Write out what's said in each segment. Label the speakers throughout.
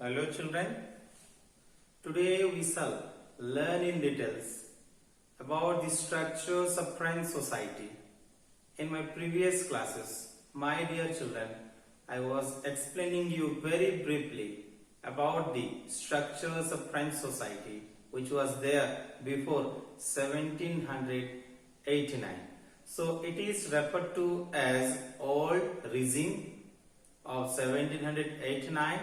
Speaker 1: Hello children, today we shall learn in details about the structures of French society. In my previous classes, my dear children, I was explaining you very briefly about the structures of French society which was there before 1789. So it is referred to as old regime of 1789,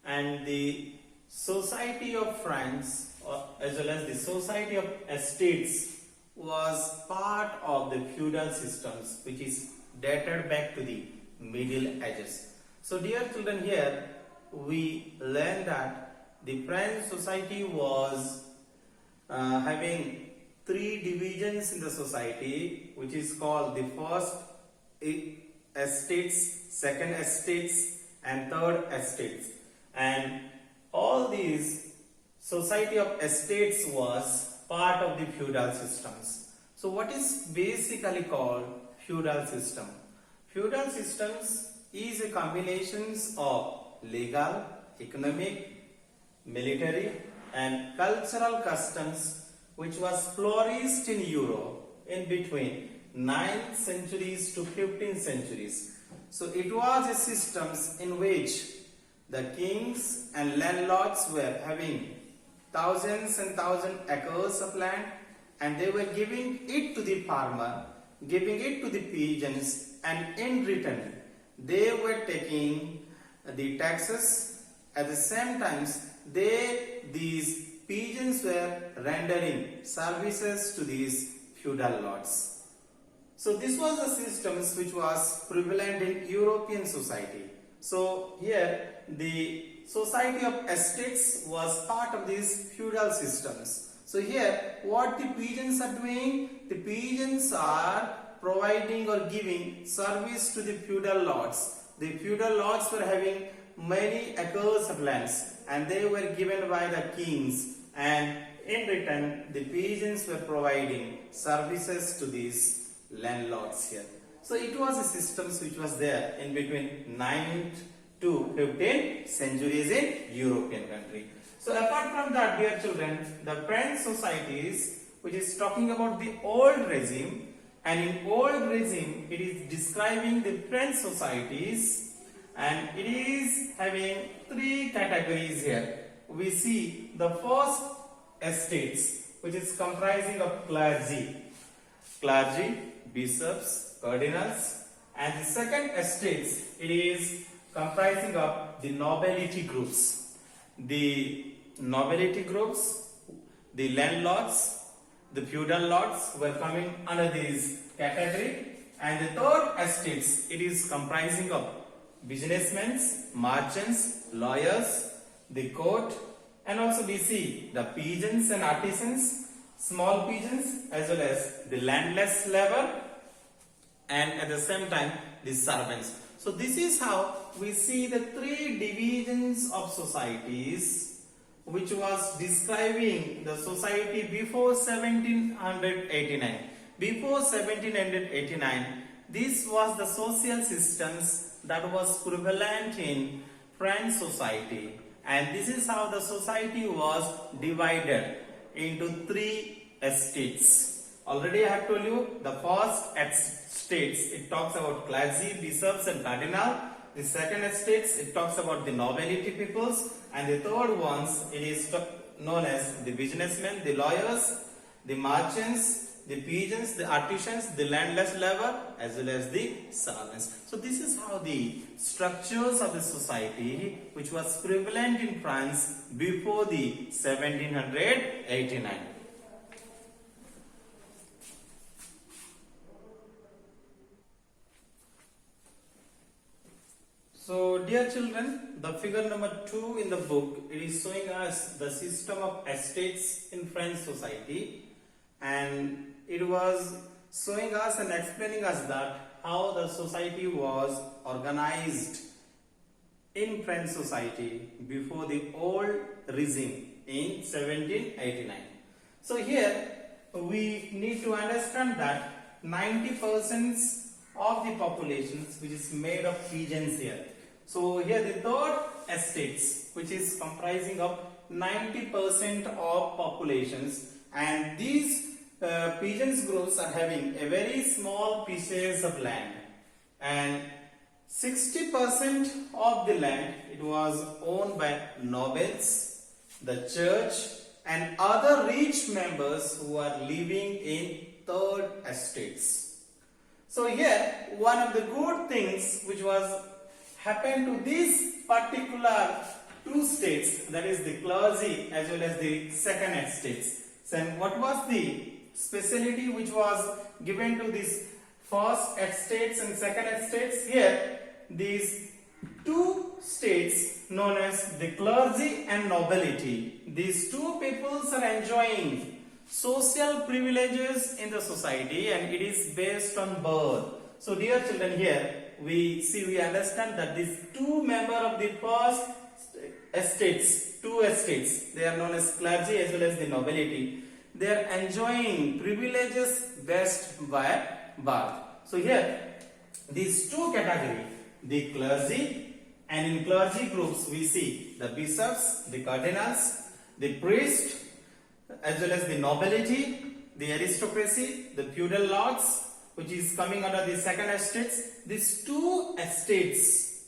Speaker 1: and the Society of France as well as the Society of Estates was part of the feudal systems which is dated back to the Middle Ages. So dear children, here we learn that the French society was having three divisions in the society, which is called the first estates, second estates and third estates. And all these society of estates was part of the feudal systems. So what is basically called feudal system? Feudal systems is a combination of legal, economic, military and cultural customs which was flourished in Europe in between 9th centuries to 15th centuries. So it was a systems in which the kings and landlords were having thousands and thousands acres of land, and they were giving it to the farmer, giving it to the peasants, and in return they were taking the taxes. At the same time, these peasants were rendering services to these feudal lords. So this was the systems which was prevalent in European society. So here the Society of Estates was part of these feudal systems. So here what the peasants are doing? The peasants are providing or giving service to the feudal lords. The feudal lords were having many acres of lands and they were given by the kings, and in return the peasants were providing services to these landlords here. So it was a system which was there in between 9th to 15th centuries in European country. So apart from that, dear children, the French societies which is talking about the old regime, and in old regime it is describing the French societies, and it is having three categories here. We see the first estates which is comprising of clergy, bishops, cardinals, and the second estates it is comprising of the nobility groups. The nobility groups, the landlords, the feudal lords were coming under this category, and the third estates it is comprising of businessmen, merchants, lawyers, the court, and also we see the peasants and artisans, small peasants as well as the landless labor, and at the same time the servants. So this is how we see the three divisions of societies which was describing the society before 1789. Before 1789, this was the social systems that was prevalent in French society, and this is how the society was divided into three estates. Already I have told you the first estates it talks about clergy, bishops and cardinal. The second estates it talks about the nobility peoples, and the third ones it is known as the businessmen, the lawyers, the merchants, the peasants, the artisans, the landless labor as well as the servants. So this is how the structures of the society which was prevalent in France before the 1789. So dear children, the figure number 2 in the book, it is showing us the system of estates in French society, and it was showing us and explaining us that how the society was organized in French society before the old regime in 1789. So here we need to understand that 90% of the population which is made of peasants here. So here the third estates, which is comprising of 90% of populations, and these peasants groups are having a very small pieces of land, and 60% of the land it was owned by nobles, the church, and other rich members who are living in third estates. So here one of the good things which was happened to these particular two states, that is the clergy as well as the second estates. So what was the speciality which was given to these first estates and second estates? Here these two states known as the clergy and nobility, these two peoples are enjoying social privileges in the society, and it is based on birth. So dear children, here we understand that these two members of the first estates, two estates, they are known as clergy as well as the nobility, they are enjoying privileges based by birth. So here these two categories, the clergy, and in clergy groups we see the bishops, the cardinals, the priest, as well as the nobility, the aristocracy, the feudal lords, which is coming under the second estates. These two estates,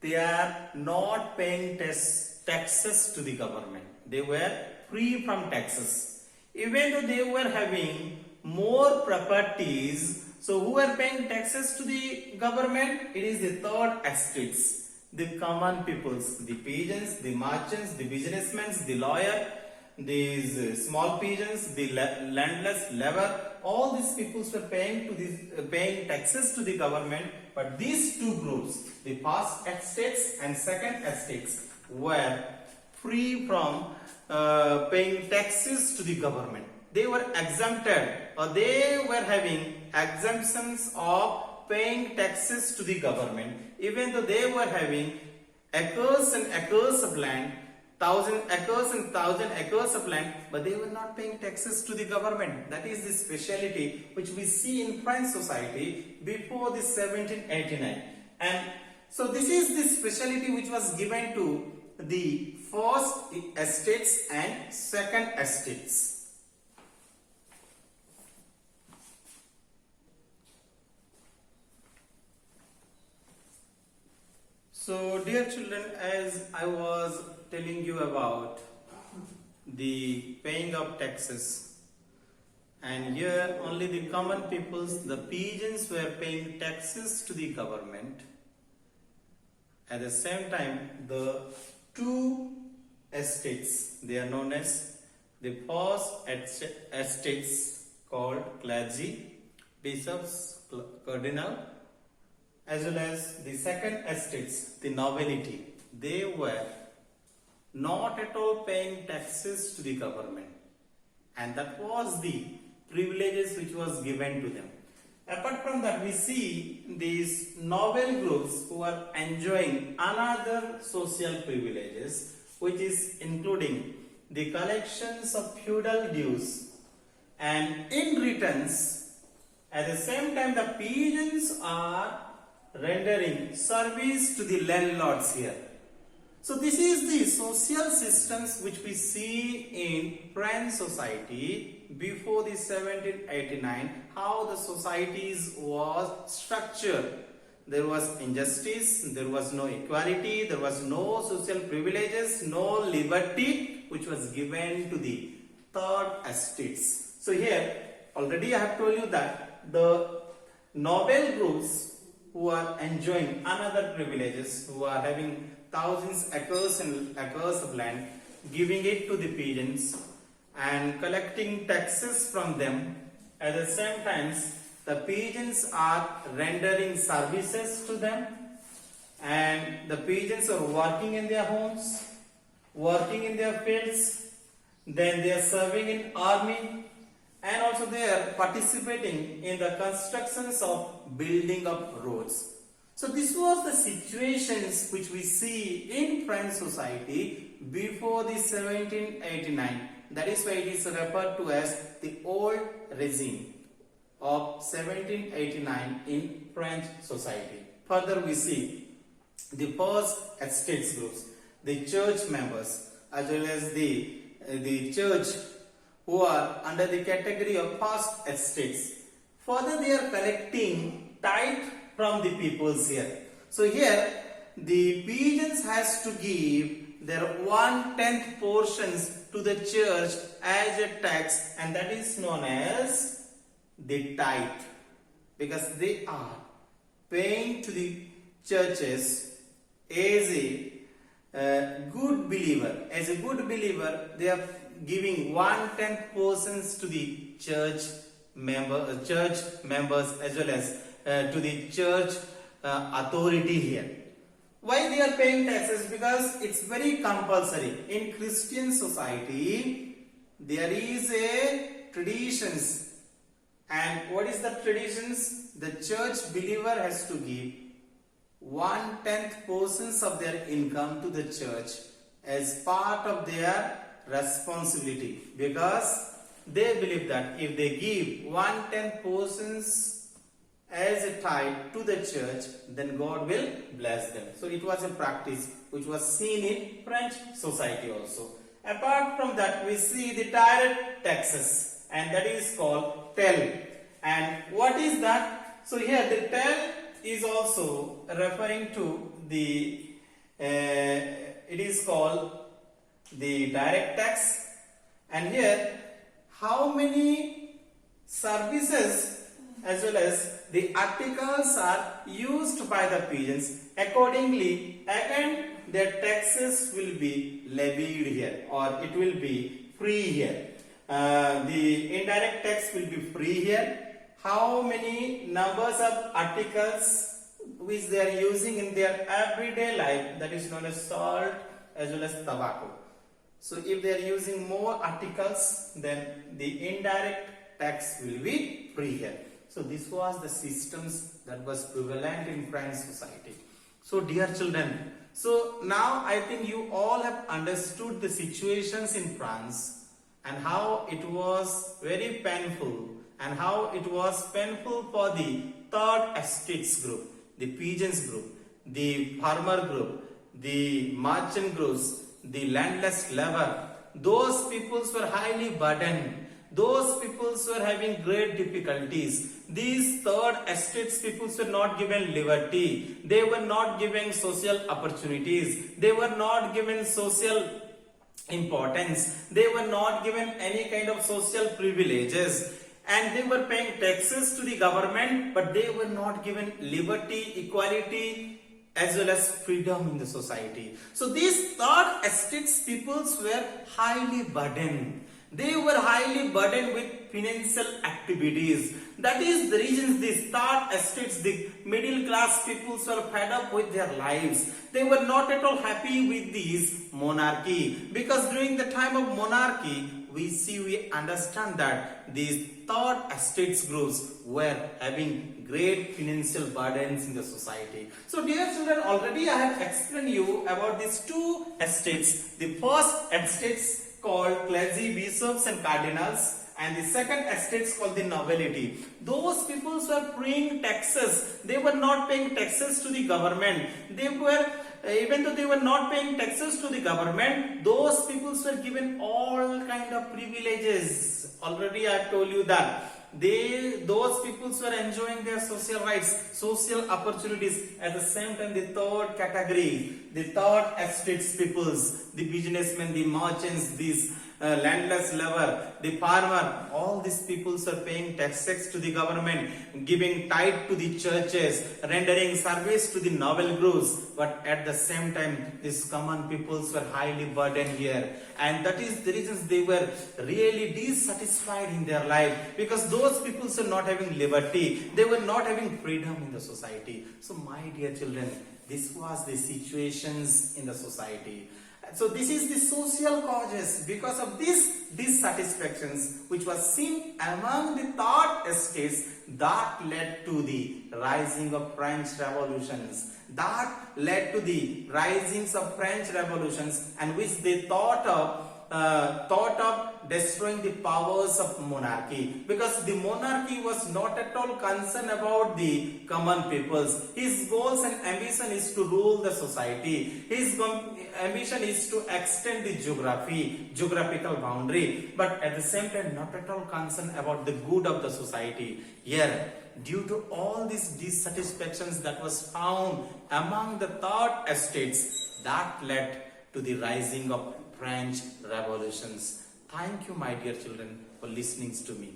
Speaker 1: they are not paying taxes to the government. They were free from taxes. Even though they were having more properties, so who are paying taxes to the government? It is the third estates, the common peoples, the peasants, the merchants, the businessmen, the lawyer, these small peasants, the landless, labor. All these peoples were paying taxes to the government. But these two groups, the first estates and second estates, were free from paying taxes to the government. They were exempted, or they were having exemptions of paying taxes to the government, even though they were having acres and acres of land, 1,000 acres and 1,000 acres of land, but they were not paying taxes to the government. That is the speciality which we see in French society before the 1789. And so this is the speciality which was given to the first estates and second estates. So dear children, as I was telling you about the paying of taxes, and here only the common peoples, the peasants, were paying taxes to the government. At the same time, the two estates, they are known as the first estates called clergy, bishops, cardinal, as well as the second estates, the nobility. They were not at all paying taxes to the government, and that was the privileges which was given to them. Apart from that, we see these noble groups who are enjoying another social privileges, which is including the collections of feudal dues, and in returns, at the same time, the peasants are rendering service to the landlords here. So this is the social systems which we see in French society before the 1789, how the societies was structured. There was injustice, there was no equality, there was no social privileges, no liberty which was given to the third estates. So here already I have told you that the noble groups who are enjoying another privileges, who are having thousands acres and acres of land, giving it to the peasants and collecting taxes from them. At the same time, the peasants are rendering services to them, and the peasants are working in their homes, working in their fields, then they are serving in army, and also they are participating in the constructions of building of roads. So this was the situations which we see in French society before the 1789. That is why it is referred to as the old regime of 1789 in French society. Further we see the first estates groups, the church members, as well as the church who are under the category of first estates. Further, they are collecting tithe from the peoples here. So here, the Fijians has to give their 1/10 portions to the church as a tax, and that is known as the tithe, because they are paying to the churches as a good believer. As a good believer, they are giving 1/10 portions to the church members as well as to the church authority here. Why they are paying taxes? Because it's very compulsory. In Christian society, there is a traditions. And what is the traditions? The church believer has to give 1/10 portions of their income to the church as part of their responsibility, because they believe that if they give 1/10 portions as a tithe to the church, then God will bless them. So it was a practice which was seen in French society also. Apart from that, we see the direct taxes, and that is called taille. And what is that? So here the taille is also referring to the it is called the direct tax. And here, how many services as well as the articles are used by the Fijians, accordingly again their taxes will be levied here, or it will be free here. The indirect tax will be free here. How many numbers of articles which they are using in their everyday life, that is known as salt as well as tobacco. So if they are using more articles, then the indirect tax will be free here. So this was the systems that was prevalent in French society. So dear children, so now I think you all have understood the situations in France and how it was very painful, and how it was painful for the third estates group, the Fijians group, the farmer group, the merchant groups, the landless labor. Those peoples were highly burdened. Those peoples were having great difficulties. These third estates peoples were not given liberty. They were not given social opportunities. They were not given social importance. They were not given any kind of social privileges. And they were paying taxes to the government, but they were not given liberty, equality, as well as freedom in the society. So these third estates peoples were highly burdened. They were highly burdened with financial activities. That is the reason these third estates, the middle class peoples, were fed up with their lives. They were not at all happy with this monarchy, because during the time of monarchy, we understand that these third estates groups were having great financial burdens in the society. So dear children, already I have explained you about these two estates. The first estates called clergy, bishops and cardinals, and the second estates called the nobility. Those people were paying taxes. They were not paying taxes to the government. They were, even though they were not paying taxes to the government, those people were given all kind of privileges. Already I have told you that those people were enjoying their social rights, social opportunities. At the same time, the third category, the third estates peoples, the businessmen, the merchants, these landless labor, the farmer, all these peoples are paying taxes to the government, giving tithe to the churches, rendering service to the noble groups. But at the same time, these common peoples were highly burdened here, and that is the reason they were really dissatisfied in their life, because those peoples are not having liberty, they were not having freedom in the society. So my dear children, this was the situations in the society. So this is the social causes because of these dissatisfactions which was seen among the third estates that led to the rising of French revolutions. That led to the risings of French revolutions, and which they thought of thought of destroying the powers of monarchy, because the monarchy was not at all concerned about the common peoples. His goals and ambition is to rule the society. His ambition is to extend the geographical boundary, but at the same time not at all concerned about the good of the society. Here, due to all these dissatisfactions that was found among the third estates, that led to the rising of French revolutions. Thank you, my dear children, for listening to me.